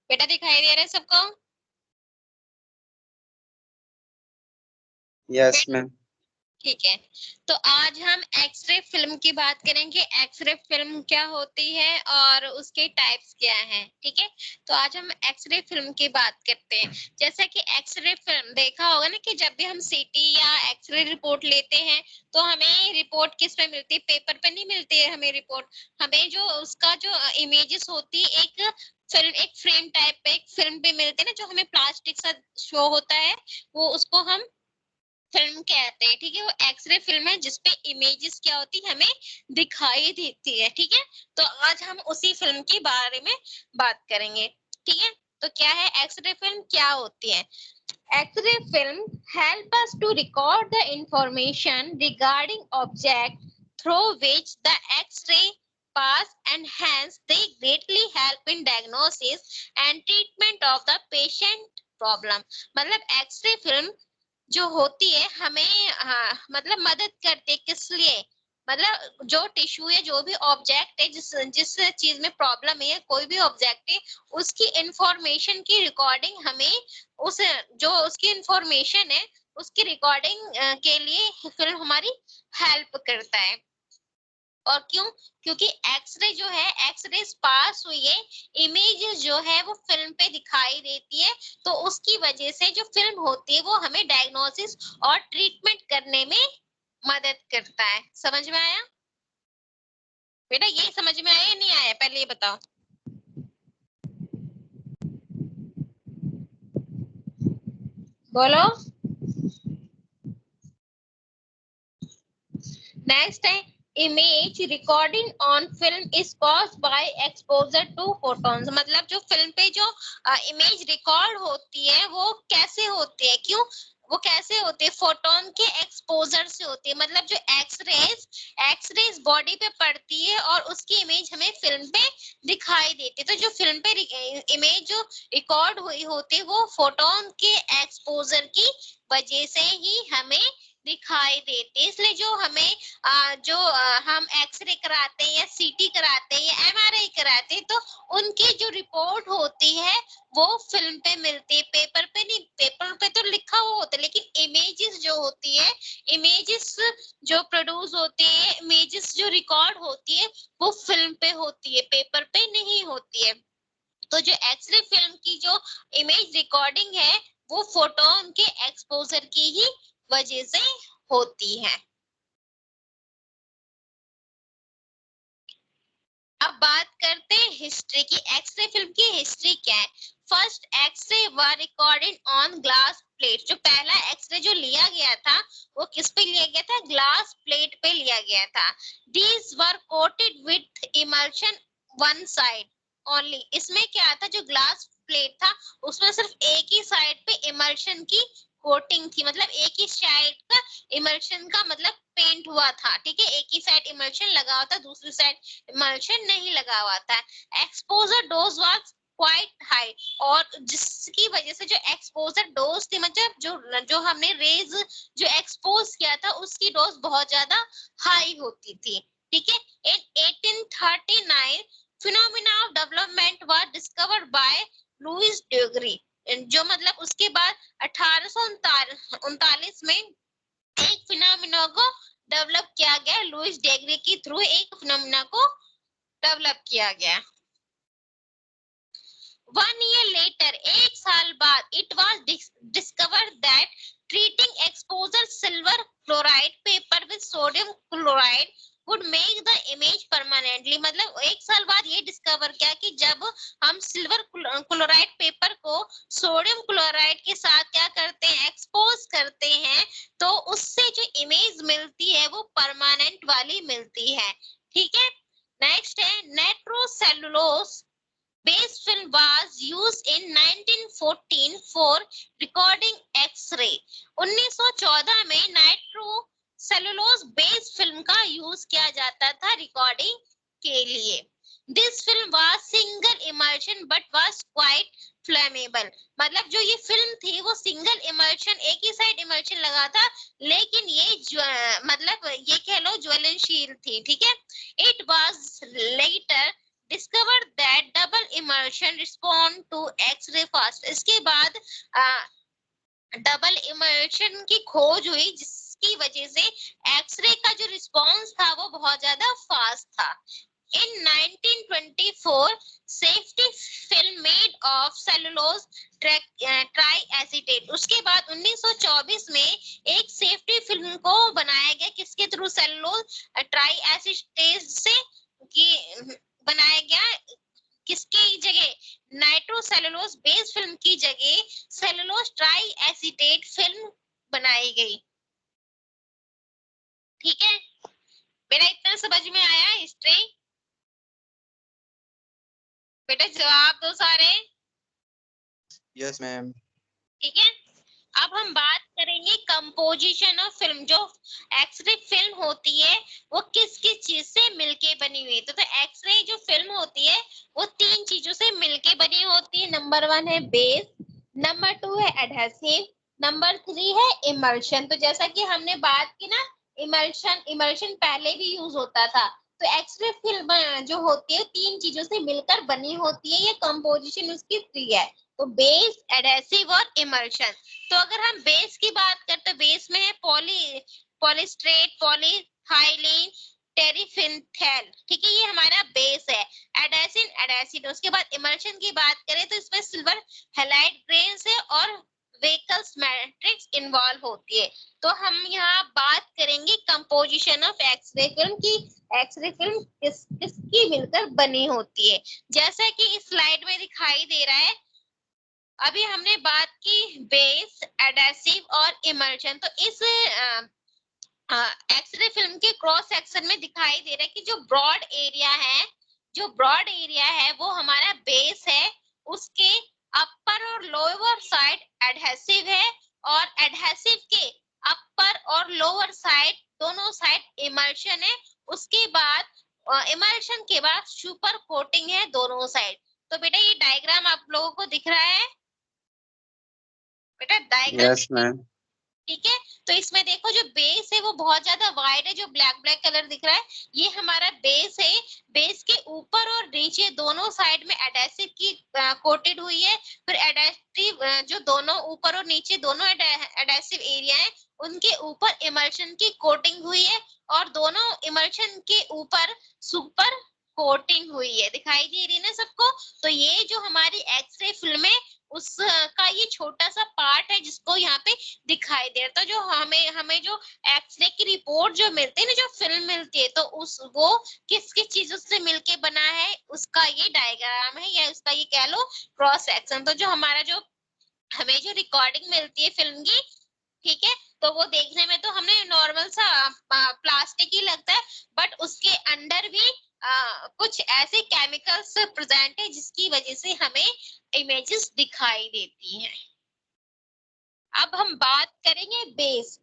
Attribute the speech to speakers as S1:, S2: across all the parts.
S1: बेटा दिखाई दे रहा है सबको?
S2: Yes ma'am.
S1: ठीक है, तो आज हम एक्सरे फिल्म की बात करेंगे। एक्सरे फिल्म क्या होती है और उसके टाइप्स क्या हैं। ठीक है, तो आज हम एक्सरे फिल्म की बात करते हैं। जैसा कि एक्सरे फिल्म देखा होगा ना कि जब भी हम सीटी या एक्सरे रिपोर्ट लेते हैं तो हमें रिपोर्ट किस पे मिलती है? पेपर पे नहीं मिलती है हमें रिपोर्ट। हमें जो उसका जो इमेजेस होती है एक फिल्म, एक फ्रेम टाइप पे, एक फिल्म पे मिलते हैं ना, जो हमें प्लास्टिक सा शो होता है, वो उसको हम फिल्म कहते हैं। ठीक है, वो एक्सरे फिल्म है जिसपे इमेजेस क्या होती है हमें दिखाई देती है। ठीक है, तो आज हम उसी फिल्म के बारे में बात करेंगे। ठीक है, तो क्या है एक्सरे फिल्म, क्या होती है? X ray film help us to record the information regarding object through which the X-ray pass, and hence they greatly help in diagnosis and treatment of the patient problem। मतलब एक्सरे फिल्म जो होती है हमें मतलब मदद करती है। किस लिए? मतलब जो टिश्यू है, जो भी ऑब्जेक्ट है, जिस जिस चीज में प्रॉब्लम है, कोई भी ऑब्जेक्ट है, उसकी इंफॉर्मेशन की रिकॉर्डिंग हमें उस जो उसकी इंफॉर्मेशन है उसकी रिकॉर्डिंग के लिए फिल्म हमारी हेल्प करता है। और क्यों? क्योंकि एक्सरे जो है, एक्सरे पास हुई है, इमेज जो है वो फिल्म पे दिखाई देती है, तो उसकी वजह से जो फिल्म होती है वो हमें डायग्नोसिस और ट्रीटमेंट करने में मदद करता है। समझ में आया बेटा? ये समझ में आया या नहीं आया, पहले ये बताओ। बोलो। नेक्स्ट है image recording on film is caused by exposure to photons. मतलब जो फिल्म पे जो इमेज रिकॉर्ड होती है वो कैसे होती है, क्यों वो कैसे होती है? फोटोन के एक्सपोजर से होती है। मतलब जो एक्सरेज बॉडी पे पड़ती है और उसकी इमेज हमें फिल्म पे दिखाई देती है। तो जो फिल्म पे इमेज जो रिकॉर्ड हुई होती है वो फोटोन के एक्सपोजर की वजह से ही हमें दिखाई देती है। इसलिए जो हमें हम एक्सरे कराते हैं या सीटी कराते हैं या एमआरआई कराते हैं तो उनकी जो रिपोर्ट होती है वो फिल्म पे मिलती है, पेपर पे नहीं। पेपर पे तो लिखा हुआ होता है, लेकिन इमेजेस जो होती है, इमेजेस जो प्रोड्यूस होती है, इमेजेस जो रिकॉर्ड होती है वो फिल्म पे होती है, पेपर पे नहीं होती है। तो जो एक्सरे फिल्म की जो इमेज रिकॉर्डिंग है वो फोटोन के एक्सपोजर की ही वजह से होती है। अब बात करते हैं हिस्ट्री की। एक्सरे फिल्म की हिस्ट्री क्या है? First X ray were recorded on glass plate. जो पहला एक्सरे जो लिया गया था वो किस पे लिया गया था? ग्लास प्लेट पे लिया गया था। These were coated with emulsion one side only. इसमें क्या था, जो ग्लास प्लेट था उसमें सिर्फ एक ही साइड पे इमल्शन की कोटिंग थी। मतलब एक ही साइड का इमल्शन का मतलब पेंट हुआ था। ठीक है, एक ही साइड इमल्शन लगा हुआ था, दूसरी साइड इमल्शन नहीं लगा हुआ था। Exposure dose was quite high, और जिसकी वजह से जो एक्सपोजर डोज थी, मतलब जो हमने रेज जो एक्सपोज किया था उसकी डोज बहुत ज्यादा हाई होती थी। ठीक है, in 1839 phenomena of development was discovered by Louis Daguerre. जो मतलब उसके बाद 1839 में एक फिनोमिना को डेवलप किया गया, लुइस डेग्री के थ्रू एक फिनोमिना को डेवलप किया गया। 1 year later, एक साल बाद, it was discovered that treating exposure silver chloride paper with sodium chloride would make the image permanently। मतलब एक साल बाद ये डिस्कवर किया कि जब हम सिल्वर क्लोराइड पेपर को सोडियम क्लोराइड के साथ क्या करते हैं, एक्सपोज करते हैं, तो उससे जो इमेज मिलती है वो परमानेंट वाली मिलती है। ठीक है, नेक्स्ट है nitrocellulose base film was used in 1914 for recording X-ray। 1914 में नाइट्रो सेलुलोज बेस फिल्म का यूज किया जाता था रिकॉर्डिंग के लिए। This film was single emulsion but was quite flammable. मतलब जो ये फिल्म थी वो सिंगल इमल्शन, एक ही साइड इमल्शन लगा था, लेकिन ये मतलब ये कह लो ज्वलनशील थी। ठीक है, it was later discovered that double immersion respond to X-ray fast. इसके बाद डबल इमर्शन की खोज हुई जिसकी वजह से एक्सरे का जो रिस्पॉन्स था वो बहुत ज्यादा फास्ट था। In 1924, safety film made of cellulose triacetate. उसके बाद 1924 में एक सेफ्टी फिल्म को बनाया गया, किसके थ्रू? सेलुलोज ट्राइएसिटेट से बनाया गया। किसकी जगह? नाइट्रोसेलुलोज बेस फिल्म की जगह सेलुलोज ट्राइएसिटेट फिल्म बनाई गई। ठीक है, मेरा इतना समझ में आया हिस्ट्री? बेटा जवाब दो सारे।
S2: Yes ma'am.
S1: ठीक है, अब हम बात करेंगे कंपोजिशन ऑफ फिल्म। जो एक्सरे फिल्म होती है वो किस किस चीज से मिलके बनी हुई है? तो एक्सरे जो फिल्म होती है वो तीन चीजों से मिलके बनी होती है। नंबर 1 है बेस, नंबर 2 है एडहेसिव, नंबर 3 है इमल्शन। तो जैसा कि हमने बात की ना, इमल्शन पहले भी यूज होता था। तो एक्सरे फिल्म जो होती है तीन चीजों से मिलकर बनी होती है, ये कंपोजिशन उसकी 3 है। तो बेस, एडहेसिव और इमल्शन। तो अगर हम बेस की बात करते हैं, बेस में है पॉलीस्ट्रेट, पॉलीहाइलीन, टेरिफिनथैल। ठीक है, ये हमारा बेस है। एडेसिन, एडेसिड। उसके बाद इमल्शन की बात करें तो इसमें सिल्वर हैलाइड ग्रेन्स है और वेकल्स मैट्रिक्स इन्वॉल्व होती है। तो हम यहाँ बात करेंगे कंपोजिशन ऑफ एक्सरे फिल्म की। एक्सरे फिल्म किसकी मिलकर बनी होती है, जैसा कि इस स्लाइड में दिखाई दे रहा है। अभी हमने बात की बेस, एडेसिव और इमल्शन। तो इस एक्सरे फिल्म के क्रॉस सेक्शन में दिखाई दे रहा है कि जो ब्रॉड एरिया है वो हमारा बेस है, उसके अपर और लोअर साइड एडहेसिव है, और एडहेसिव के अपर और लोअर साइड दोनों साइड इमल्शन है। उसके बाद इमल्शन के बाद सुपर कोटिंग है दोनों साइड। तो बेटा ये डायग्राम आप लोगों को दिख रहा है? बेटा डायग्राम
S2: यस मैम।
S1: ठीक है, तो इसमें देखो जो बेस है वो बहुत ज्यादा वाइड है, जो ब्लैक ब्लैक कलर दिख रहा है ये हमारा बेस है। बेस के ऊपर और नीचे दोनों साइड में एडेसिव की कोटेड हुई है। फिर एडेसिव जो दोनों ऊपर और नीचे दोनों एडेसिव एरिया है उनके ऊपर इमल्शन की कोटिंग हुई है, और दोनों इमल्शन के ऊपर सुपर कोटिंग हुई है। दिखाई दे रही है ना सबको? तो ये जो हमारी एक्सरे फिल्म है उसका ये छोटा सा पार्ट है जिसको यहाँ पे दिखाई दे रहा था। जो हमें जो एक्सरे की रिपोर्ट जो मिलती है ना, जो फिल्म मिलती है, तो वो किस किस चीजों से मिलके बना है उसका ये डायग्राम है, या उसका ये कह लो क्रॉस सेक्शन। तो जो हमारा जो हमें जो रिकॉर्डिंग मिलती है फिल्म की, ठीक है, तो वो देखने में तो हमें नॉर्मल सा प्लास्टिक ही लगता है, बट उसके अंदर भी कुछ ऐसे केमिकल्स प्रेजेंट है जिसकी वजह से हमें इमेजेस दिखाई देती हैं। अब हम बात करेंगे बेस,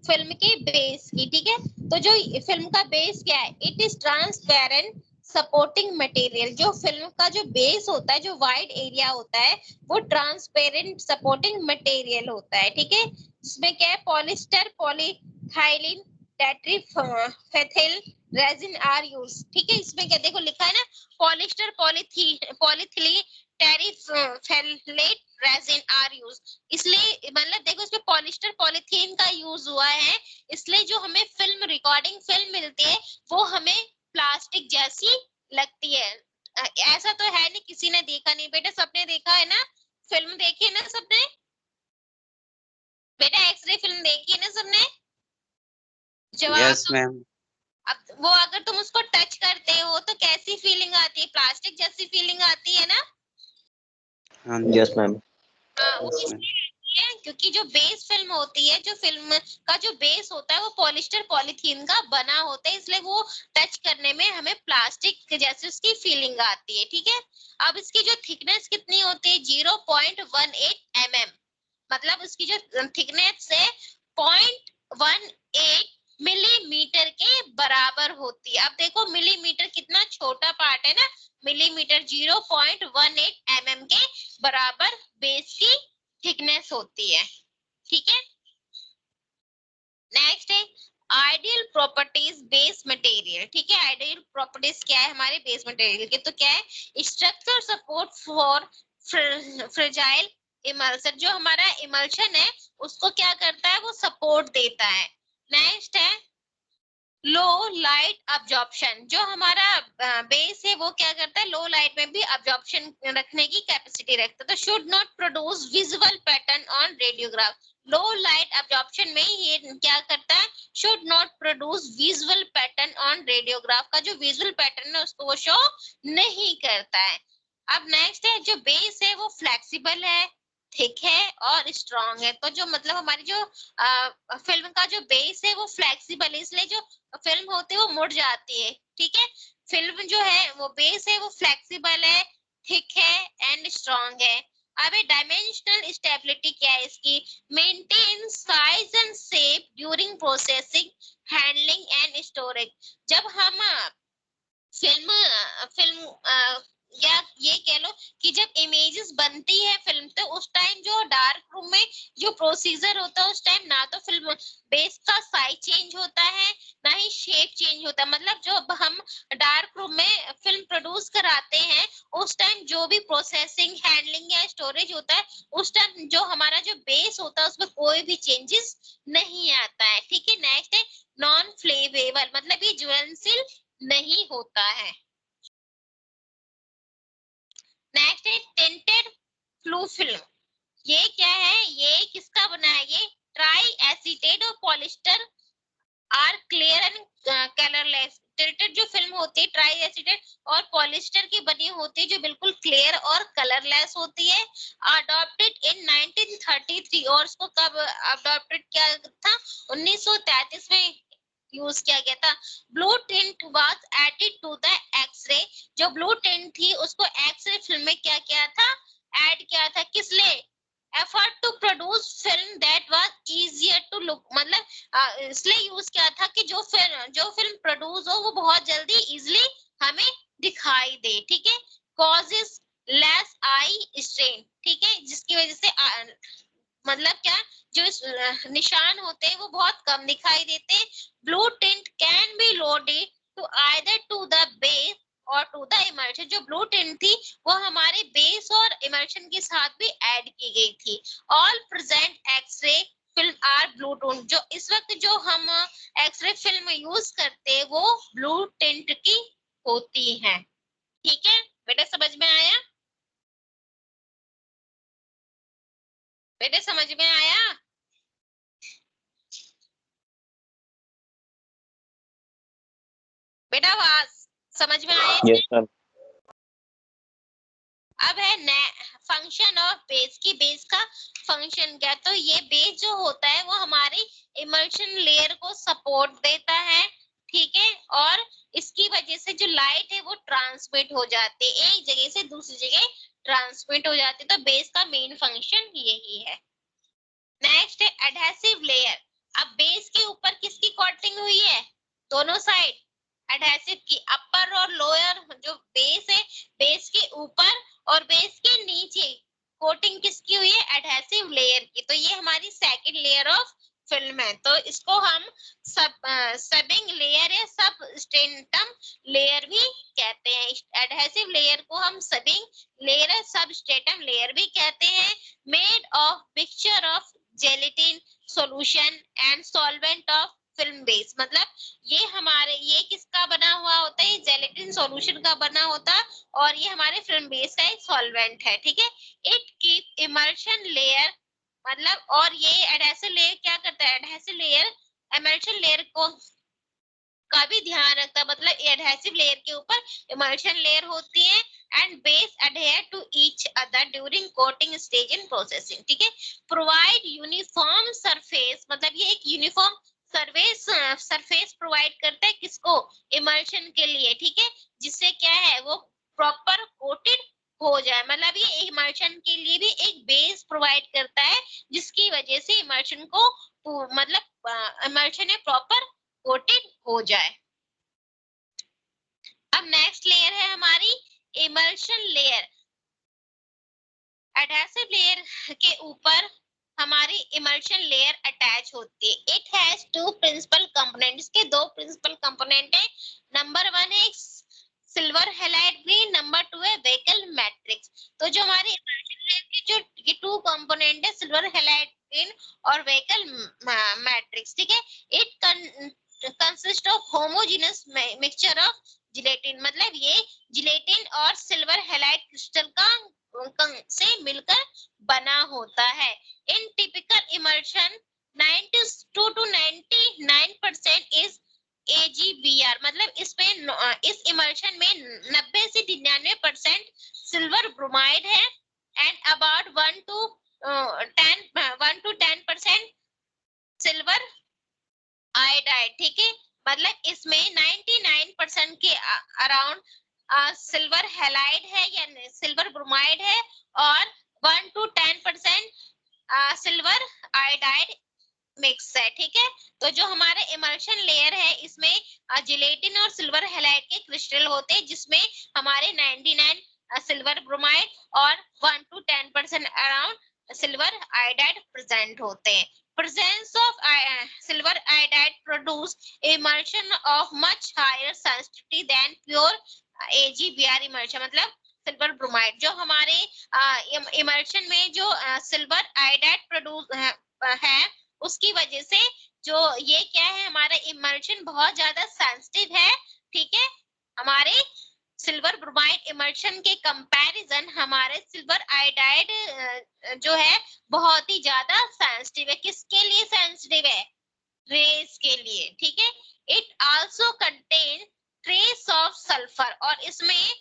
S1: फिल्म के बेस की। ठीक है, तो जो फिल्म का बेस क्या है? It is transparent supporting material. जो फिल्म का जो बेस होता है, जो वाइड एरिया होता है, वो ट्रांसपेरेंट सपोर्टिंग मटेरियल होता है। ठीक है, जिसमें क्या है? Polyester, polyethylene, terephthalate resin are use. ठीक है, इसमें क्या देखो लिखा है ना, polyester, polyethylene, terephthalate resin are use. इसलिए मतलब देखो इसमें पॉलिस्टर पॉलीथीन का यूज हुआ है, इसलिए जो हमें फिल्म रिकॉर्डिंग फिल्म मिलती है वो हमें प्लास्टिक जैसी लगती है। ऐसा तो है नहीं किसी ने देखा नहीं बेटा, सबने देखा है ना? फिल्म देखी है ना सबने? बेटा एक्सरे फिल्म देखी है ना सबने? जवाब
S2: यस मैम।
S1: अब वो अगर तुम उसको टच करते हो तो कैसी फीलिंग आती है? प्लास्टिक जैसी फीलिंग आती है ना?
S2: हाँ
S3: यस मैम।
S1: हाँ, वो
S2: यस मैम।
S1: इसलिए है क्योंकि जो बेस फिल्म होती है, जो फिल्म का जो बेस होता है वो पॉलिस्टर पॉलीथीन का बना होता है, इसलिए वो टच करने में हमें प्लास्टिक जैसे उसकी फीलिंग आती है। ठीक है, अब इसकी जो थिकनेस कितनी होती है? 0.18 mm। मतलब उसकी जो थिकनेस है 0.18 मिलीमीटर के बराबर होती है। अब देखो मिलीमीटर कितना छोटा पार्ट है ना, मिलीमीटर 0.18 mm के बराबर बेस की थिकनेस होती है। ठीक है, नेक्स्ट है आइडियल प्रॉपर्टीज बेस मटेरियल, ठीक है। आइडियल प्रॉपर्टीज क्या है हमारे बेस मटेरियल के, तो क्या है, structure support for fragile emulsion, जो हमारा इमल्शन है उसको क्या करता है, वो सपोर्ट देता है। नेक्स्ट है लो लाइट अब्जॉर्प्शन, जो हमारा बेस है वो क्या करता है, लो लाइट में भी अब्जॉर्प्शन रखने की कैपेसिटी रखता है। तो should not produce visual pattern on radiograph, low light absorption में ये क्या करता है, should not produce visual pattern on radiograph, का जो विजुअल पैटर्न है उसको वो शो नहीं करता है। अब नेक्स्ट है जो बेस है वो फ्लेक्सिबल है, थिक है और स्ट्रॉन्ग है। तो जो मतलब हमारी जो फिल्म का जो बेस है वो फ्लेक्सिबल है, इसलिए जो फिल्म होती है वो मुड़ जाती है, ठीक है। फिल्म जो है वो बेस है वो फ्लेक्सिबल है, थिक है एंड स्ट्रॉन्ग है। अब डायमेंशनल स्टेबिलिटी क्या है इसकी, maintain size and shape during processing, handling and storage. जब हम फिल्म या ये कह लो कि जब इमेजेस बनती है फिल्म, तो उस टाइम जो डार्क रूम में जो प्रोसीजर होता है उस टाइम ना तो फिल्म बेस का साइज चेंज होता है ना ही शेप चेंज होता है। मतलब जब हम डार्क रूम में फिल्म प्रोड्यूस कराते हैं उस टाइम जो भी प्रोसेसिंग, हैंडलिंग या स्टोरेज होता है उस टाइम जो हमारा जो बेस होता है उसमें कोई भी चेंजेस नहीं आता है, ठीक है। नेक्स्ट है नॉन फ्लेमेबल, मतलब ये ज्वलनशील नहीं होता है। नेक्स्ट है टिंटेड फ्लू फिल्म, ये क्या है, ये किसका बना है, ये ट्राई एसीटेट और polyester are clear and colourless. Tilted जो फिल्म होती है ट्राई एसीटेट और पॉलिस्टर की बनी होती है जो बिल्कुल क्लियर और कलरलेस होती है। अडॉप्टेड इन 1933, और इसको कब अडॉप्टेड किया था, 1933 में यूज किया गया था। Blue tint was added to the X ray, जो ब्लू टिंट थी उसको एक्सरे फिल्म में क्या किया था, ऐड किया था। किस लिए, effort to produce film that was easier to look, मतलब इसलिए यूज किया था कि जो फिल्म प्रोड्यूस हो वो बहुत जल्दी इजिली हमें दिखाई दे, ठीक है। कॉजेस लेस आई स्ट्रेन, ठीक है, जिसकी वजह से मतलब क्या, जो निशान होते हैं वो बहुत कम दिखाई देते हैं। Blue tint can be loaded to either to the base और टू द इमल्शन, जो ब्लू टिंट थी वो हमारे बेस और इमल्शन के साथ भी ऐड की गई थी। All present X ray film are blue tone, जो इस वक्त जो हम एक्सरे फिल्म यूज करते हैं वो ब्लू टिंट की होती है, ठीक है। बेटा समझ में आया, बेटे समझ में आया, बेटा आवाज समझ में आया।
S3: Yes ma'am.
S1: अब है फंक्शन ऑफ बेस, की बेस का फंक्शन क्या, तो ये बेस जो होता है वो हमारी इमल्शन लेयर को सपोर्ट देता है, ठीक है। और इसकी वजह से जो लाइट है वो ट्रांसमिट हो जाती है, एक जगह से दूसरी जगह ट्रांसमिट हो जाती है। तो बेस का मेन फंक्शन यही है। नेक्स्ट है एडहेसिव लेयर। अब बेस के ऊपर किसकी कोटिंग हुई है, दोनों साइड एडहेसिव की, अपर और लोअर, जो बेस है बेस के ऊपर और बेस के नीचे कोटिंग किसकी हुई है, एडहेसिव लेयर की। तो ये हमारी सेकंड लेयर ऑफ फिल्म है, तो इसको हम सबिंग लेयर या सब स्टेटम लेयर भी कहते हैं। एडहेसिव लेयर को हम subbing layer, sub stratum layer भी कहते हैं। Made of mixture of gelatin solution and solvent of film base, मतलब ये किसका बना हुआ होता है, जेलेटिन सॉल्यूशन का बना होता है और ये हमारे फिल्म बेस का एक सॉल्वेंट है, ठीक है। इट कीप इमल्शन लेयर, मतलब और ये एडहेसिव लेयर क्या करता है, एडहेसिव लेयर इमल्शन लेयर को का भी ध्यान रखता है, मतलब एडहेसिव लेयर के ऊपर इमल्शन लेयर होती है and base adhere to each other during coating stage in processing, ठीक है। प्रोवाइड यूनिफॉर्म सरफेस, मतलब ये एक यूनिफॉर्म सरफेस प्रोवाइड करता है किसको, इमल्शन के लिए, ठीक है, जिससे क्या है वो प्रॉपर कोटेड हो जाए। मतलब ये इमल्शन के लिए भी एक बेस प्रोवाइड करता है जिसकी वजह से इमल्शन को मतलब इमल्शन में प्रॉपर कोटेड हो जाए। अब नेक्स्ट लेयर है हमारी इमल्शन लेयर। एडहेसिव लेयर के ऊपर हमारी इमल्शन लेयर अटैच होती है। It has two principal component, इसके दो प्रिंसिपल कंपोनेंट है। नंबर 1 है सिल्वर हैलाइड ग्रीन, नंबर 2 है वेहिकल मैट्रिक्स। तो जो हमारी इमल्शन लेयर की जो ये टू कंपोनेंट है सिल्वर हैलाइड ग्रीन और वेहिकल मैट्रिक्स, ठीक है। It consist of homogeneous mixture of gelatin, मतलब ये जिलेटिन और सिल्वर हैलाइड क्रिस्टल का से मिलकर बना होता है। इन typical emulsion 92 to 99% is AgBr, मतलब इसमें इस इमल्शन में 90 से 99% सिल्वर ब्रोमाइड है and about 1 to 10% silver iodide, ठीक है। मतलब इसमें 99% के अराउंड सिल्वर हैलाइड है या सिल्वर ब्रोमाइड है और 1 to 10% सिल्वर आयोडाइड मिक्स है, ठीक है। तो जो हमारे इमल्शन लेयर है इसमें जिलेटिन और सिल्वर हैलाइड के क्रिस्टल होते हैं, जिसमें हमारे 99 सिल्वर ब्रोमाइड और 1 to 10% around silver iodide present होते हैं। Presence of silver iodide produce emulsion of much higher sensitivity than pure AgBr emulsion, मतलब सिल्वर ब्रोमाइड। जो हमारे इमल्शन में जो सिल्वर आयोडाइड प्रोड्यूस है उसकी वजह से जो ये क्या है हमारा इमल्शन बहुत ज्यादा सेंसिटिव है, ठीक है। हमारे सिल्वर ब्रोमाइड इमल्शन के कंपैरिजन हमारे सिल्वर आयोडाइड जो है बहुत ही ज्यादा सेंसिटिव है। किसके लिए सेंसिटिव है? रेस के लिए, ठीक है। It also contain trace of sulphur, और इसमें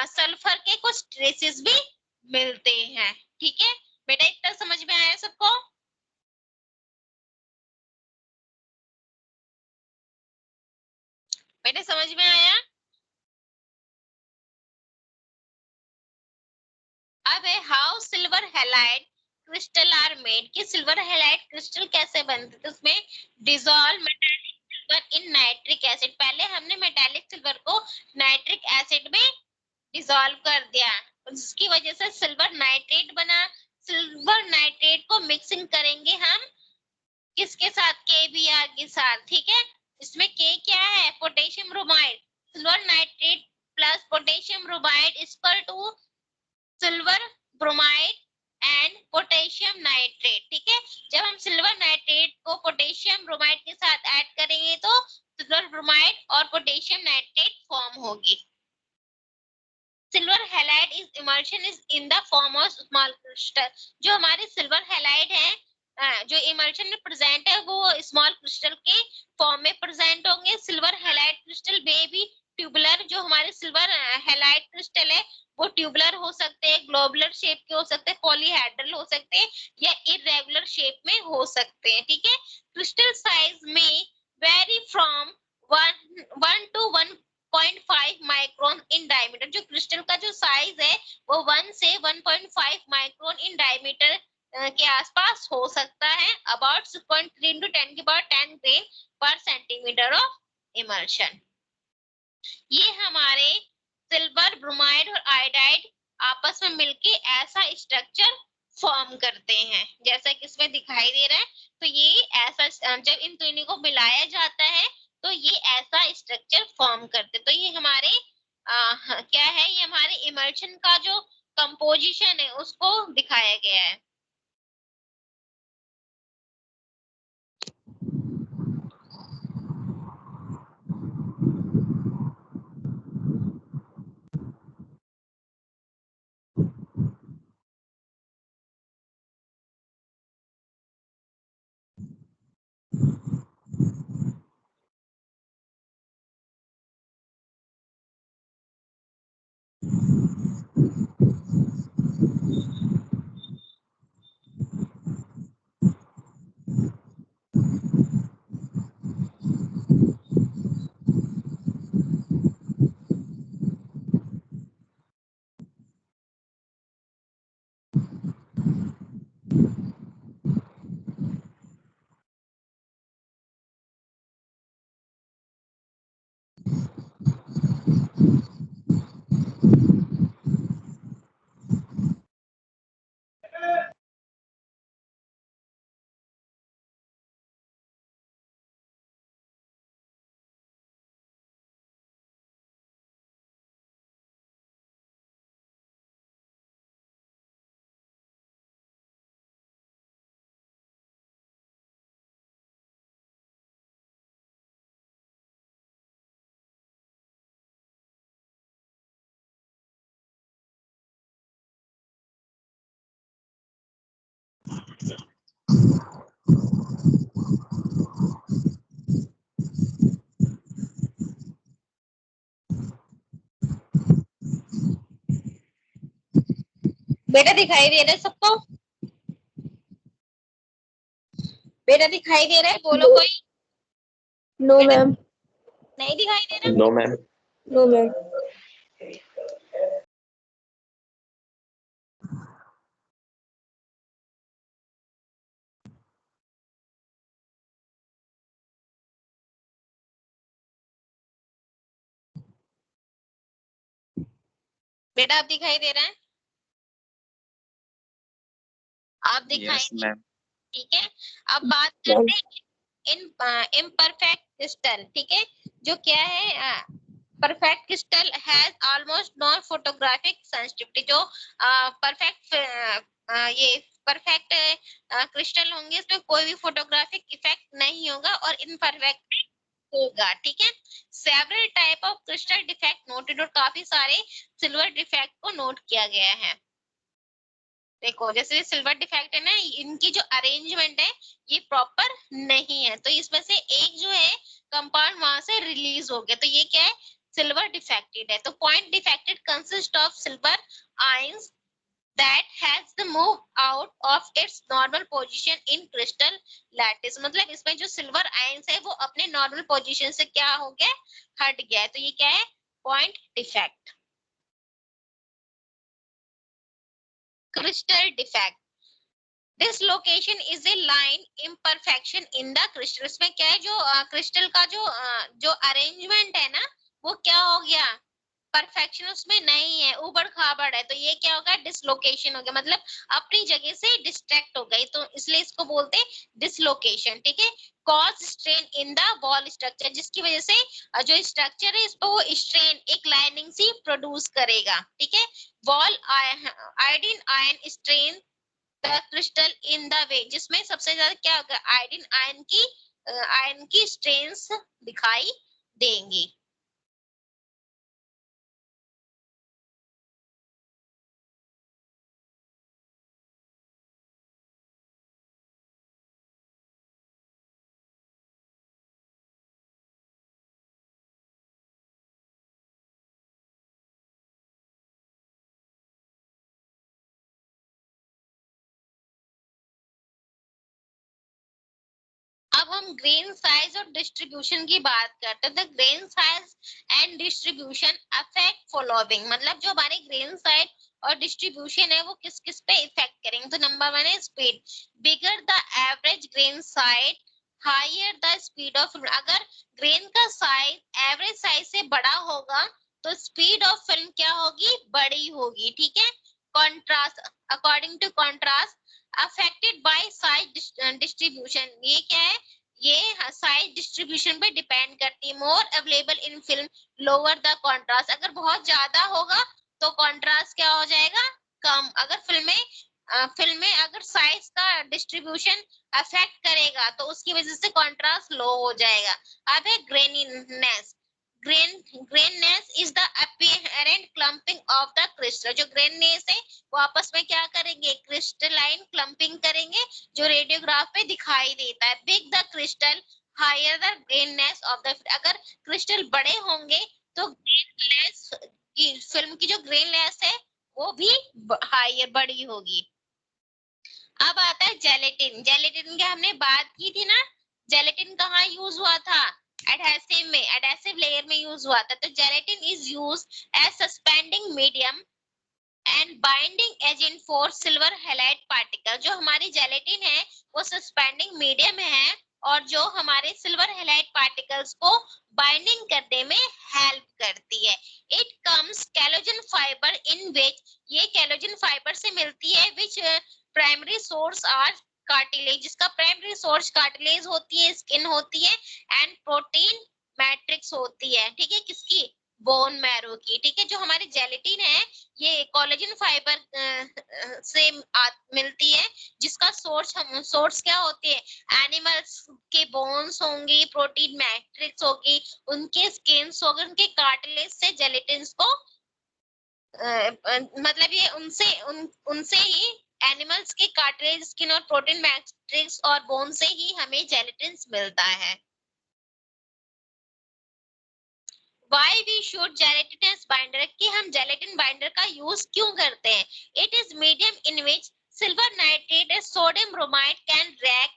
S1: सल्फर के कुछ ट्रेसेस भी मिलते हैं, ठीक है। बेटा इतना समझ में आया सबको? बेटा समझ में आया? अब है how silver halide crystal are made, कि सिल्वर हैलाइड क्रिस्टल कैसे बनते थे। उसमें dissolve metallic silver in nitric acid, पहले हमने मेटालिक सिल्वर को नाइट्रिक एसिड में डिसॉल्व कर दिया, जिसकी वजह से सिल्वर नाइट्रेट बना। सिल्वर नाइट्रेट को मिक्सिंग करेंगे हम किसके साथ? KBr के साथ, ठीक है। इसमें K क्या है? Potassium bromide. Silver nitrate plus potassium bromide equal to silver bromide and potassium nitrate, ठीक है। जब हम सिल्वर नाइट्रेट को पोटेशियम ब्रोमाइड के साथ ऐड करेंगे तो सिल्वर ब्रोमाइड और पोटेशियम नाइट्रेट फॉर्म होगी। Silver halide is emulsion is in the form of small crystal, जो हमारे सिल्वर हैलाइड है जो इमल्शन में प्रेजेंट है वो स्मॉल क्रिस्टल के फॉर्म में प्रेजेंट होंगे। Silver halide crystal baby tubular, जो हमारे सिल्वर हैलाइड क्रिस्टल है वो ट्यूबुलर हो सकते हैं, ग्लोबुलर शेप के हो सकते हैं, पॉलीहेड्रल हो सकते हैं या इरेगुलर शेप में हो सकते हैं, ठीक है। क्रिस्टल साइज में very from 1 to 1.5 micron in diameter, जो क्रिस्टल का जो साइज है वो 1 से 1.5 माइक्रोन इन डायमीटर के आसपास हो सकता है। अबाउट 6.3 into 10 के बाद 10 ग्राम पर सेंटीमीटर ऑफ इमल्शन। ये हमारे सिल्वर ब्रोमाइड और आयोडाइड आपस में मिलके ऐसा स्ट्रक्चर फॉर्म करते हैं जैसा कि इसमें दिखाई दे रहा है। तो ये ऐसा जब इन दोनों को मिलाया जाता है तो ये ऐसा स्ट्रक्चर फॉर्म करते। तो ये हमारे क्या है, ये हमारे इमल्शन का जो कंपोजिशन है उसको दिखाया गया है। बेटा दिखाई दे रहा है सबको? बेटा दिखाई दे रहा है? बोलो कोई।
S3: No ma'am.
S1: नहीं दिखाई दे रहा?
S3: No ma'am. No ma'am.
S1: बेटा आप दिखाई दे रहा है? आप दिखाई
S2: Yes,
S1: दे,
S2: ma'am.
S1: ठीक है। अब बात करते हैं इम्परफेक्ट क्रिस्टल, ठीक है। जो क्या है, perfect crystal has almost no photographic sensitivity. जो परफेक्ट ये परफेक्ट क्रिस्टल होंगे इसमें कोई भी फोटोग्राफिक इफेक्ट नहीं होगा और इनपरफेक्ट होगा, ठीक है। Several type of crystal defect noted, और काफी सारे सिल्वर डिफेक्ट को नोट किया गया है। देखो जैसे सिल्वर डिफेक्ट है ना, इनकी जो अरेंजमेंट है ये प्रॉपर नहीं है, तो इसमें से एक जो है कंपाउंड वहां से रिलीज हो गया, तो ये क्या है, सिल्वर डिफेक्टेड है। तो point defected consist of silver ions that has the move out of its normal position in crystal lattice। मतलब इसमें जो सिल्वर आयंस है वो अपने नॉर्मल पोजीशन से क्या हो गया, हट गया है, तो ये क्या है, point defect. Crystal defect, dislocation is a line imperfection in the crystal. इसमें क्या है, जो क्रिस्टल का जो अरेंजमेंट है ना, वो क्या हो गया, परफेक्शन उसमें नहीं है, उबड़ खाबड़ है, तो ये क्या होगा, डिसलोकेशन हो गया, मतलब अपनी जगह से डिस्ट्रैक्ट हो गई, तो इसलिए इसको बोलते हैं डिसलोकेशन, ठीक है। Cause strain in the wall structure, जिसकी वजह से जो स्ट्रक्चर है इस पर वो स्ट्रेन एक लाइनिंग सी प्रोड्यूस करेगा, ठीक है। Wall iodine ion strain the crystal in the way, जिसमें सबसे ज्यादा क्या होगा, आयोडीन आयन की स्ट्रेन्स दिखाई देंगी। अब हम ग्रेन साइज और डिस्ट्रीब्यूशन की बात करते हैं। The grain size and distribution affect following, मतलब जो हमारे ग्रेन साइज और डिस्ट्रीब्यूशन है वो किस किस पे इफेक्ट करेंगे। तो नंबर 1 है speed, bigger the average grain size higher the speed of, अगर ग्रेन का साइज एवरेज साइज से बड़ा होगा तो स्पीड ऑफ फिल्म क्या होगी, बड़ी होगी, ठीक है। Contrast, according to contrast affected by size distribution, ये क्या है, ये साइज डिस्ट्रीब्यूशन पे डिपेंड करती है। मोर available in film lower the contrast, अगर बहुत ज्यादा होगा तो कॉन्ट्रास्ट क्या हो जाएगा, कम। अगर फिल्म में अगर साइज का डिस्ट्रीब्यूशन अफेक्ट करेगा तो उसकी वजह से कॉन्ट्रास्ट लो हो जाएगा। अब है graininess, graininess is the apparent clumping of the crystal, जो ग्रेननेस है वो आपस में क्या करेंगे, क्रिस्टलाइन क्लम्पिंग करेंगे, जो रेडियोग्राफ पे दिखाई देता है। Big the crystal higher the graininess of the, अगर क्रिस्टल बड़े होंगे तो ग्रेनलेस की फिल्म की जो ग्रेनलेस है वो भी हायर बड़ी होगी। अब आता है जेलेटिन, जेलेटिन की हमने बात की थी ना, जेलेटिन कहाँ यूज हुआ था, एडहेसिव में, एडहेसिव लेयर में यूज हुआ था। तो gelatin is use as suspending medium and binding agent for silver halide particle. जो हमारी जेलेटिन है वो सस्पेंडिंग मीडियम है और जो हमारे सिल्वर हैलाइड पार्टिकल्स को बाइंडिंग करने में हेल्प करती है। इट कम्स कैलोजन फाइबर इन विच, ये कैलोजन फाइबर से मिलती है, विच प्राइमरी सोर्स आर कार्टिलेज, जिसका प्राइमरी सोर्स कार्टिलेज होती है, स्किन होती है, एंड प्रोटीन मैट्रिक्स होती है, ठीक है, किसकी, बोन मैरो की, ठीक है। जो हमारी जेलेटिन है ये कोलेजन फाइबर से मिलती है, जिसका सोर्स क्या होती है, एनिमल्स के बोन्स होंगे, प्रोटीन मैट्रिक्स होगी, उनके स्किन्स होंगे, उनके कार्टिलेज से जेलेटिन्स को मतलब ये उनसे ही, एनिमल्स के कार्टिलेज, स्किन और प्रोटीन मैट्रिक्स और बोन से ही हमें जेलेटिन्स मिलता है। Why we should gelatinous binder, कि हम gelatin binder का यूज क्यों करते हैं? It is medium in which silver nitrate and sodium bromide can react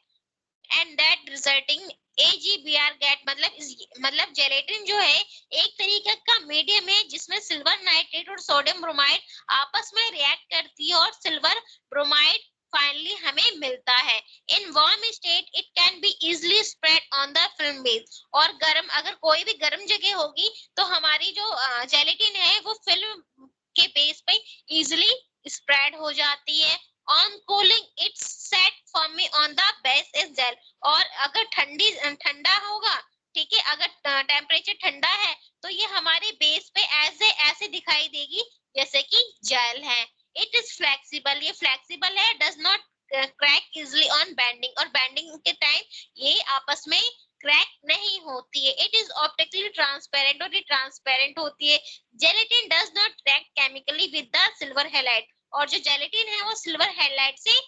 S1: and that resulting AgBr get, मतलब जेलेटिन जो है एक तरीके का मीडियम है जिसमें सिल्वर नाइट्रेट और सोडियम ब्रोमाइड आपस में रिएक्ट करती है और सिल्वर ब्रोमाइड फाइनली हमें मिलता है। In warm state it can be easily spread on the film base, और गर्म, अगर कोई भी गर्म जगह होगी तो हमारी जो जेलेटिन है वो फिल्म के बेस पे इजिली स्प्रेड हो जाती है। On cooling its set forming on the base is gel, और अगर ठंडा होगा, ठीक है, अगर टेम्परेचर ठंडा है तो ये हमारे बेस पे ऐसे दिखाई देगी जैसे कि जेल है। इट इज फ्लेक्सिबल, ये फ्लेक्सिबल है, does not crack easily on bending, और बेंडिंग के टाइम ये आपस में क्रैक नहीं होती है। इट इज ऑप्टिकली ट्रांसपेरेंट, और ये ट्रांसपेरेंट होती है। Gelatin does not react chemically with the silver halide, और जो जेलेटिन है वो सिल्वर हैलाइड से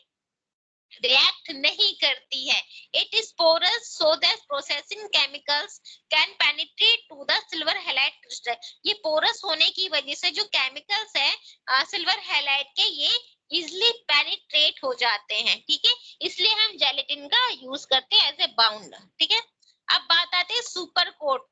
S1: रिएक्ट नहीं करती है। It is porous so that processing chemicals can penetrate to the silver halide crystal, ये पोरस होने की वजह से जो केमिकल्स है सिल्वर हैलाइड के, ये इजिली पेनिट्रेट हो जाते हैं, ठीक है, इसलिए हम जेलेटिन का यूज करते हैं एज ए बाउंड, ठीक है। अब बात आती है सुपर कोट,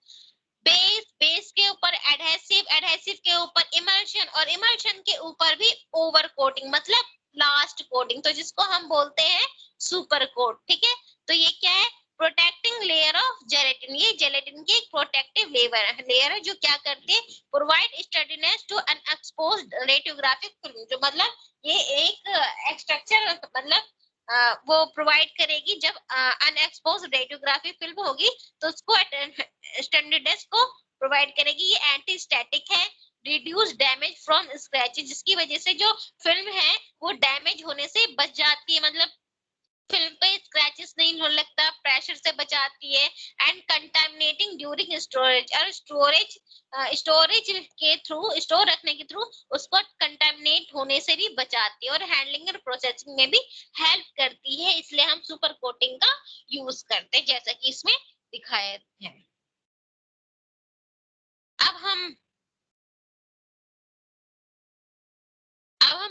S1: बेस के ऊपर एडहेसिव, एडहेसिव के ऊपर इमल्शन, और इमल्शन के ऊपर भी ओवर कोटिंग, मतलब लास्ट कोटिंग, तो जिसको हम बोलते हैं सुपर कोट, ठीक है। तो ये क्या है? प्रोटेक्टिंग लेयर ऑफ जेलेटिन, ये जेलेटिन की एक प्रोटेक्टिव लेयर है जो क्या करती है? Provide steadiness to unexposed radiographic film, जो मतलब ये एक स्ट्रक्चर, मतलब वो प्रोवाइड करेगी जब अनएक्सपोज रेडियोग्राफी फिल्म होगी तो उसको स्टैंडर्ड्स को प्रोवाइड करेगी। ये एंटी स्टैटिक है, रिड्यूस डैमेज फ्रॉम स्क्रैचेस, जिसकी वजह से जो फिल्म है वो डैमेज होने से बच जाती है, मतलब फिल्म पे स्क्रैचेस नहीं होने लगता, प्रेशर से बचाती है। एंड कंटामिनेटिंग ड्यूरिंग स्टोरेज, और स्टोरेज के थ्रू, स्टोर रखने के थ्रू उसको कंटामिनेट होने से भी बचाती है, और हैंडलिंग और प्रोसेसिंग में भी हेल्प करती है, इसलिए हम सुपर कोटिंग का यूज करते हैं जैसा कि इसमें दिखाया है। अब हम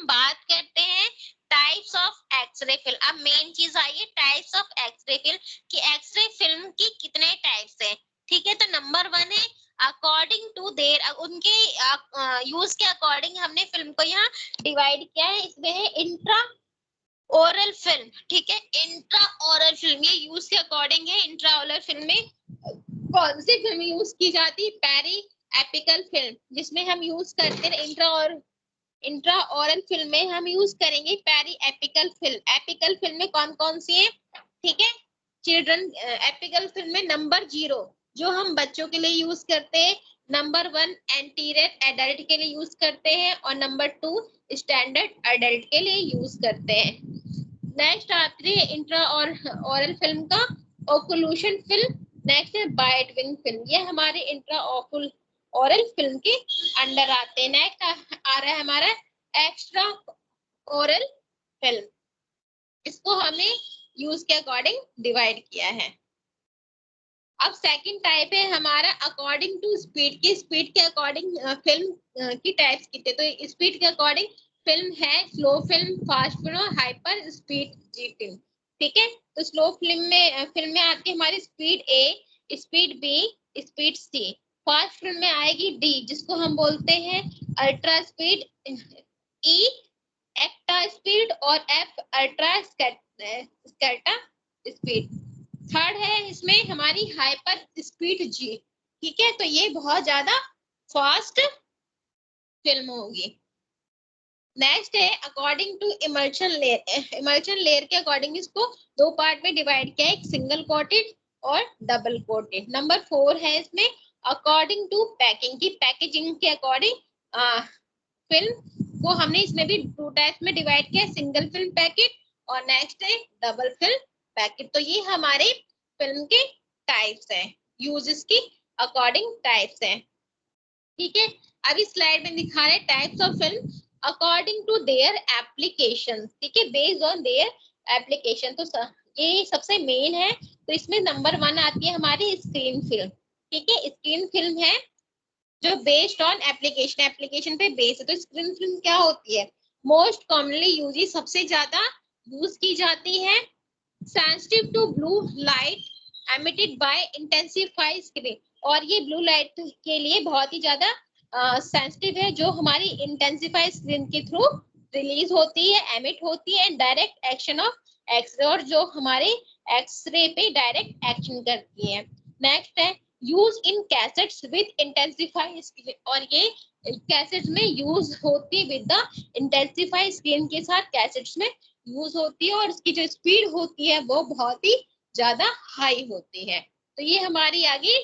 S1: बात करते हैं टाइप्स ऑफ एक्सरे फिल्म। अब मेन चीज आई है टाइप्स ऑफ एक्सरे फिल्म, कि एक्सरे फिल्म की कितने टाइप्स हैं, ठीक है। तो नंबर 1 है अकॉर्डिंग टू देयर, उनके यूज के अकॉर्डिंग हमने फिल्म को यहाँ डिवाइड किया है। इसमें है इंट्रा ओरल फिल्म, ठीक है, इंट्रा ओरल फिल्म, ये यूज के अकॉर्डिंग है। इंट्रा ओरल फिल्म में कौन सी फिल्म यूज की जाती है? पेरी एपिकल फिल्म, जिसमें हम यूज करते हैं इंट्रा ओरल फिल्म में हम यूज करेंगे periapical film. Apical film में कौन कौन सी है, ठीक है, चिल्ड्रन एपिकल फिल्म में नंबर 0 जो हम बच्चों के लिए यूज करते हैं, नंबर 1 एंटीरियर एडल्ट के लिए यूज करते हैं, और नंबर 2 स्टैंडर्ड एडल्ट के लिए यूज करते हैं। नेक्स्ट आती है इंट्रा ओरल फिल्म का ओक्लूशन फिल्म, नेक्स्ट है बाइट विंग फिल्म, ये हमारे इंट्रा ओरल फिल्म के अंडर आते हैं। नेक्स्ट आ रहा है हमारा एक्स्ट्रा ओरल फिल्म, इसको हमने यूज के अकॉर्डिंग डिवाइड किया है। अब सेकंड टाइप है हमारा अकॉर्डिंग टू स्पीड, की स्पीड के अकॉर्डिंग फिल्म की टाइप्स कितने, तो स्पीड के अकॉर्डिंग फिल्म है स्लो फिल्म, फास्ट फिल्म और हाइपर स्पीड जी फिल्म, ठीक है। तो स्लो फिल्म में आती है हमारी speed A, speed B, speed C. Fast film में आएगी डी, जिसको हम बोलते हैं ultra speed, E extra speed, और एफ अल्ट्रा स्केटा स्पीड। थर्ड है इसमें हमारी हाइपर स्पीड जी, ठीक है, तो ये बहुत ज्यादा फास्ट फिल्म होगी। नेक्स्ट है according to emulsion layer, emulsion layer के अकॉर्डिंग इसको 2 पार्ट में डिवाइड किया है, एक सिंगल कोटेड और डबल कोटेड। नंबर 4 है इसमें अकॉर्डिंग टू पैकिंग, की पैकेजिंग के अकॉर्डिंग फिल्म को हमने इसमें भी 2 टाइप्स में डिवाइड किया है, सिंगल फिल्म पैकेट और नेक्स्ट है डबल फिल्म पैकेट। तो ये हमारे फिल्म के टाइप्स हैं, यूजेस की अकॉर्डिंग टाइप्स हैं, ठीक है। अभी स्लाइड में दिखा रहे types of film according to their application, ठीक है, बेस्ड ऑन देयर एप्लीकेशन। तो ये सबसे मेन है, तो इसमें नंबर 1 आती है हमारी स्क्रीन फिल्म, ठीक है। स्क्रीन फिल्म है जो बेस्ड ऑन एप्लीकेशन, एप्लीकेशन पे बेस है। तो स्क्रीन फिल्म क्या होती है? मोस्ट कॉमनली यूज, सबसे ज्यादा यूज की जाती है। Sensitive to blue light emitted by intensify screen, और ये ब्लू लाइट के लिए बहुत ही ज्यादा सेंसिटिव है, जो हमारी इंटेंसिफाई स्क्रीन के थ्रू रिलीज होती है, एमिट होती है, डायरेक्ट एक्शन ऑफ एक्सरे, और जो हमारे एक्सरे पे डायरेक्ट एक्शन करती है। नेक्स्ट है use in cassettes with intensify screen, और ये कैसेट्स में यूज होती विद द इंटेंसिफाई स्क्रीन के साथ कैसेट्स में यूज होती है, और इसकी जो स्पीड होती है वो बहुत ही ज्यादा हाई होती है। तो ये हमारी आगे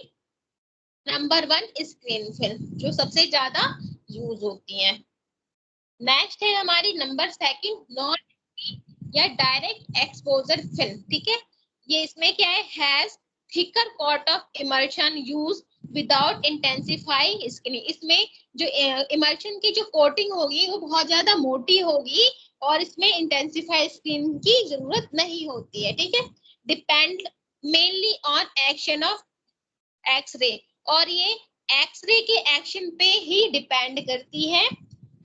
S1: नंबर 1 स्क्रीन फिल्म जो सबसे ज्यादा यूज होती है। नेक्स्ट है हमारी नंबर 2 नॉन या डायरेक्ट एक्सपोजर फिल्म। ठीक है, ये इसमें क्या है? Has thicker coat of emulsion use without intensify screen, इसमें जो इमल्शन की जो कोटिंग होगी वो बहुत ज्यादा मोटी होगी, और इसमें इंटेंसिफाई स्क्रीन की जरूरत नहीं होती है। ठीक है, depend mainly on action of X-ray, और ये एक्सरे के एक्शन पे ही डिपेंड करती है।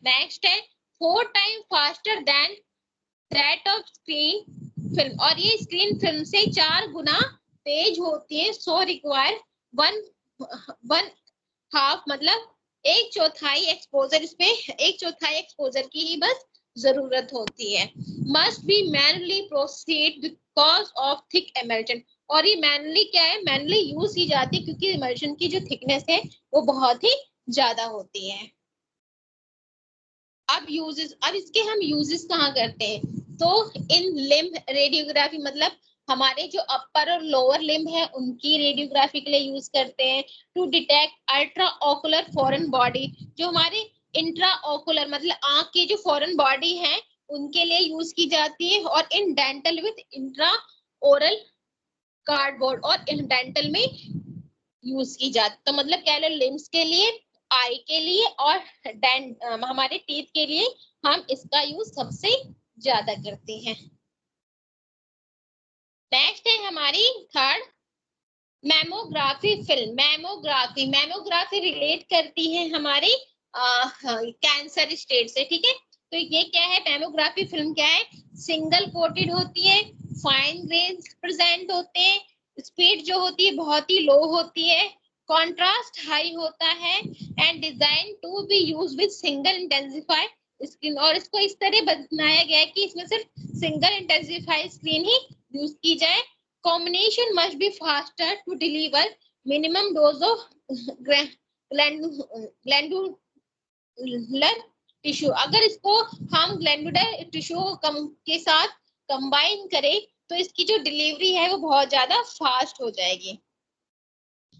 S1: नेक्स्ट है 4 time faster than that of screen film, और ये स्क्रीन फिल्म से 4 गुना तेज होती है। सो रिक्वायर 1/2 मतलब 1/4 एक्सपोजर, इसमें 1/4 एक्सपोजर की ही बस जरूरत होती है। Must be manually proceed because of thick emulsion, और ये मैनुअली क्या है? मैनुअली यूज की जाती है क्योंकि इमल्शन की जो थिकनेस है वो बहुत ही ज्यादा होती है। अब यूजेस, अब इसके हम यूजेस कहाँ करते हैं? तो इन लिम्ब रेडियोग्राफी, मतलब हमारे जो अपर और लोअर लिम्ब है उनकी रेडियोग्राफी के लिए यूज करते हैं। To detect ultra ocular foreign body, जो हमारे इंट्रा ओकुलर मतलब आंख की जो फॉरेन बॉडी है उनके लिए यूज की जाती है। और in dental with intra oral cardboard, और इन डेंटल में यूज की जाती, तो मतलब क्या है? लिम्स के लिए, आई के लिए, और हमारे टीथ के लिए हम इसका यूज सबसे ज्यादा करते हैं। नेक्स्ट है हमारी 3 mammography film. Mammography, mammography relate करती है हमारी कैंसर स्टेट से। ठीक है, तो ये क्या है? मैमोग्राफी फिल्म क्या है? सिंगल कोटेड होती है, फाइन ग्रेन्स प्रेजेंट होते हैं, स्पीड जो होती है बहुत ही लो होती है, कॉन्ट्रास्ट हाई होता है, and design to be use with single intensify screen, और इसको इस तरह बनाया गया है कि इसमें सिर्फ सिंगल इंटेंसिफाई स्क्रीन ही यूज की जाए। Combination must be faster to deliver minimum dose of glandular tissue, अगर इसको हम ग्लैंडुलर टिश्यू के साथ कंबाइन करें तो इसकी जो डिलीवरी है वो बहुत ज्यादा फास्ट हो जाएगी।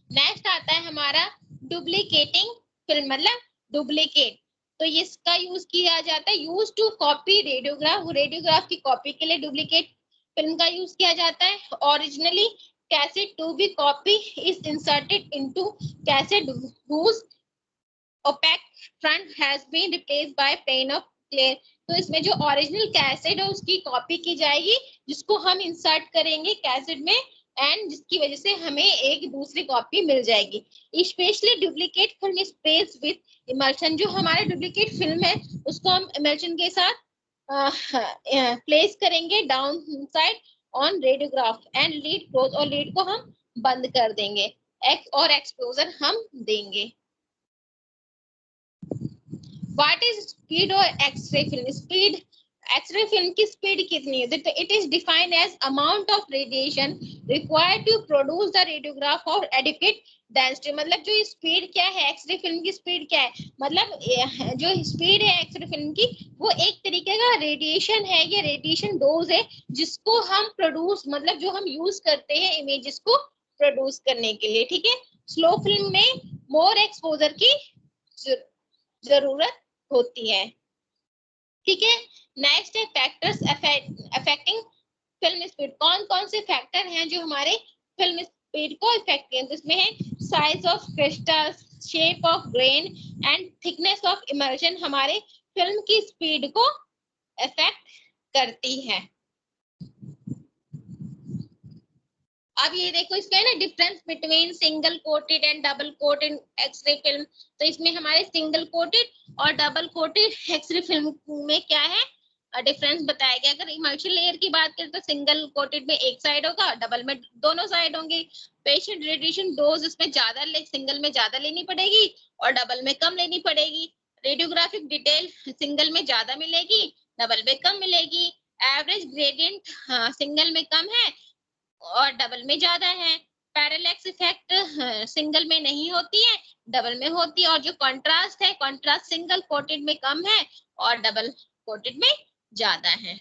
S1: नेक्स्ट आता है हमारा डुप्लीकेटिंग फिल्म, मतलब डुप्लीकेट, तो इसका यूज किया जाता है use to copy radiograph, radiograph की कॉपी के लिए डुप्लीकेट फिल्म का यूज किया जाता है। Originally cassette to be copy is inserted into cassette whose opaque front has been replaced by plane of clear, तो इसमें जो ओरिजिनल कैसेट है उसकी कॉपी की जाएगी जिसको हम इंसर्ट करेंगे कैसेट में, एंड जिसकी वजह से हमें एक दूसरी कॉपी मिल जाएगी। Specially duplicate film space with emulsion, जो हमारे डुप्लीकेट फिल्म है उसको हम इमल्शन के साथ प्लेस करेंगे down side on radiograph and lid close, और लीड को हम बंद कर देंगे, और एक्सपोजर हम देंगे। व्हाट इज स्पीड और X-ray film? Speed, X-ray film की स्पीड कितनी है? तो it is defined as amount of radiation required to produce the radiograph और एडिक्वेट डेंसिटी, मतलब जो स्पीड क्या है एक्सरे फिल्म की स्पीड क्या है? मतलब जो स्पीड है एक्सरे फिल्म की वो एक तरीके का रेडिएशन है, या रेडिएशन डोज है जिसको हम प्रोड्यूस, मतलब जो हम यूज करते हैं इमेजेस को प्रोड्यूस करने के लिए। ठीक है, स्लो फिल्म में मोर एक्सपोजर की जरूरत होती है। ठीक है, नेक्स्ट है फैक्टर्स अफेक्टिंग फिल्म स्पीड। कौन कौन से फैक्टर हैं जो हमारे फिल्म स्पीड को इफेक्ट करें? तो इसमें है size of crystal, shape of grain and thickness of emulsion, हमारे फिल्म की स्पीड को इफेक्ट करती है। अब ये देखो इसमें है ना difference between single coated and double coated X-ray film. तो इसमें हमारे सिंगल कोटेड और डबल कोटेड एक्सरे फिल्म में क्या है डिफरेंस बताया गया। अगर मल्टी लेयर की बात करें तो सिंगल कोटेड में एक साइड होगा, डबल में दोनों साइड होंगे। पेशेंट रेडिएशन डोज इसमें ज्यादा सिंगल में ज्यादा लेनी पड़ेगी और डबल में कम लेनी पड़ेगी। रेडियोग्राफिक डिटेल सिंगल में ज्यादा मिलेगी, डबल में कम मिलेगी। एवरेज ग्रेडियंट सिंगल में कम है और डबल में ज्यादा है। पैरेलैक्स इफेक्ट सिंगल में नहीं होती है, डबल में होती है। और जो कंट्रास्ट है, कंट्रास्ट सिंगल कोटेड में कम है और डबल कोटेड में ज्यादा है।